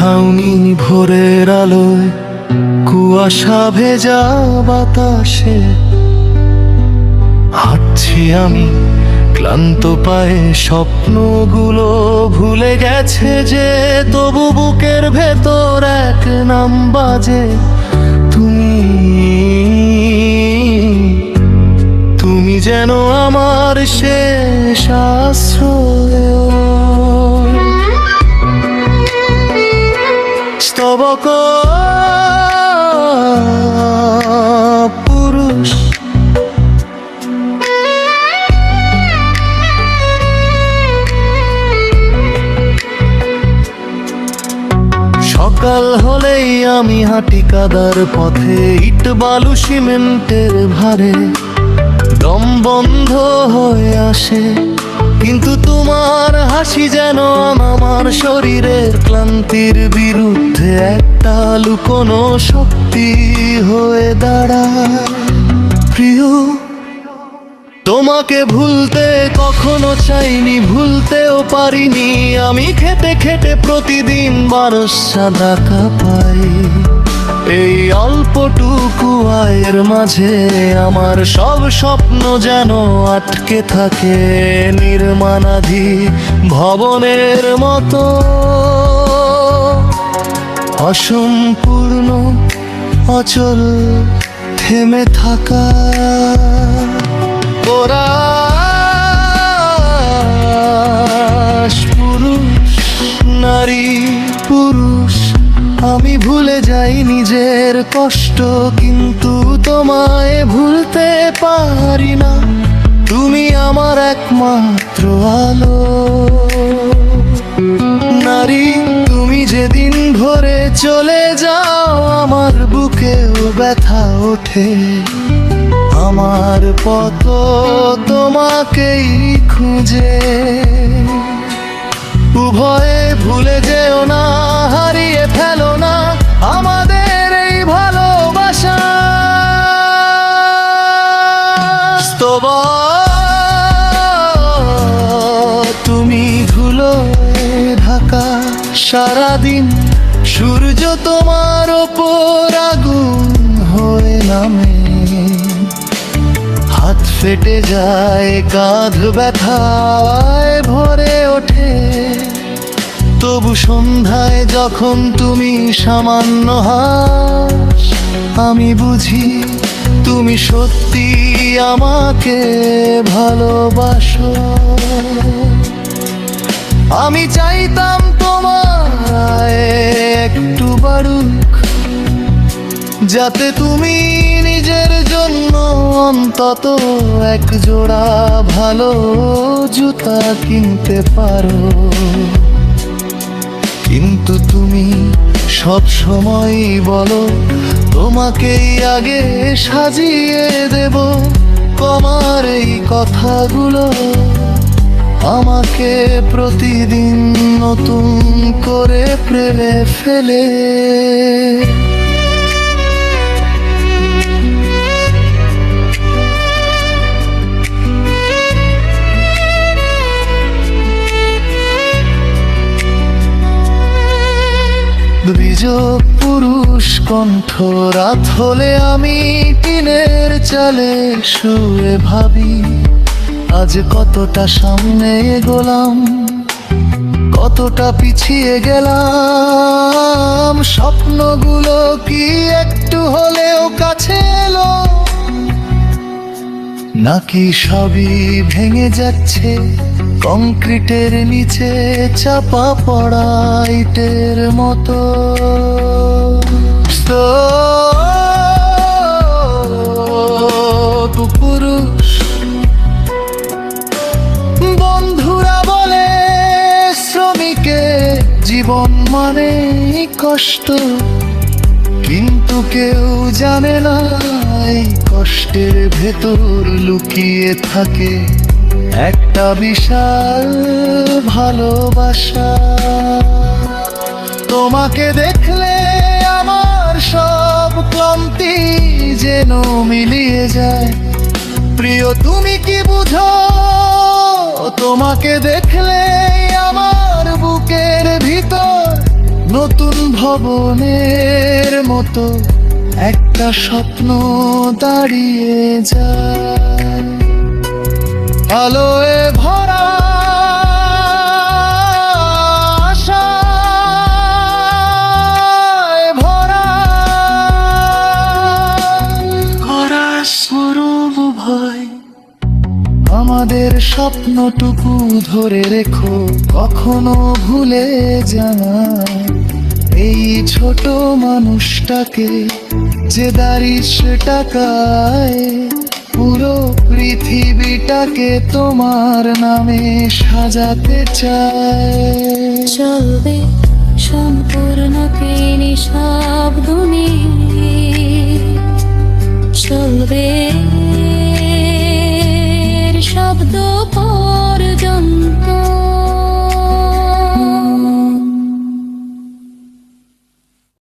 ছাউনি ভোরের আলোয় কুয়াশা ভেজা বাতাসে হাঁটছি আমি ক্লান্ত পায়ে, স্বপ্নগুলো ভুলে গেছে যে, তবু বুকের ভেতর এক নাম বাজে, তুমি যেন আমার শেষ আশ্রয়। স্তবক পুরুষ সকাল হলেই আমি হাঁটি কাদার পথে, ইট বালু সিমেন্টের ভারে দম বন্ধ হয়ে আসে, কিন্তু তোমার হাসি যেন আমার শরীরের ক্লান্তির বিরুদ্ধে একটা লুকোনো শক্তি হয়ে দাঁড়ায়। প্রিয়, তোমাকে ভুলতে কখনো চাইনি, ভুলতেও পারিনি আমি, খেটে খেটে প্রতিদিন 12 টাকা পাই। এই অল্পটুকু আয়ের মাঝে আমার সব স্বপ্ন যেন আটকে থাকে নির্মাণাধী ভবনের মতো, অসম্পূর্ণ অচল থেমে থাকা। পুরুষ নারী পুরুষ, আমি ভুলে যাই নিজের কষ্ট, কিন্তু তোমায় ভুলতে পারি না, তুমি আমার একমাত্র আলো। নারী, তুমি যেদিন ভরে চলে যাও আমার বুকেও ব্যথা ওঠে, আমার পথ তোমাকেই খুঁজে। উভয়ে ভুলে যেও না, হারিয়ে ফেলো না আমাদের এই ভালোবাসা। তুমি ধুলোয় ঢাকা সারাদিন, সূর্য তোমার ওপর আগুন হয়ে নামে, হাত ফেটে যায়, কাঁধ ব্যথায় ভরে ওঠে, তবু সন্ধ্যায় যখন তুমি সামান্য হাস, আমি বুঝি তুমি সত্যি আমাকে ভালোবাসো। আমি চাইতাম তোমার একটু বাড়ুক, যাতে তুমি নিজের জন্য অন্তত এক জোড়া ভালো জুতা কিনতে পারো, কিন্তু তুমি সব সময় বলো তোমাকেই আগে সাজিয়ে দেব। তোমার এই কথাগুলো আমাকে প্রতিদিন নতুন করে প্রেমে ফেলে। দ্বিজক পুরুষ কণ্ঠ, রাত হলে আমি টিনের চালে শুয়ে ভাবি, আজ কতটা সামনে এগোলাম, কতটা পিছিয়ে গেলাম, স্বপ্নগুলো কি একটু হলেও কাছে এলো, নাকি সবই ভেঙে যাচ্ছে কংক্রিটের নিচে চাপা পড়া ইটের মতো। পুরুষ বন্ধুরা বলে শ্রমিকে জীবন মানে কষ্ট, কিন্তু কেউ জানে না এই কষ্টের ভেতর লুকিয়ে থাকে একটা বিশাল ভালোবাসা। তোমাকে দেখলে আমার সব ক্লান্তি যেন মিলিয়ে যায়। প্রিয়, তুমি কি বুঝো? তোমাকে দেখলে আমার বুকের ভিতর নতুন ভবনের মতো একটা স্বপ্ন দাঁড়িয়ে যায়, আলোয় ভরা আশায় ভরা করা স্বরূপ ভয়। আমাদের স্বপ্নটুকু ধরে রেখো, কখনো ভুলে যানা এই ছোট মানুষটাকে যে দাঁড়িস টাকায় পুরো পৃথিবীটাকে তোমার নামে সাজাতে চায়। চলবে সম্পূর্ণ নিঃশব্দ চলবে শব্দ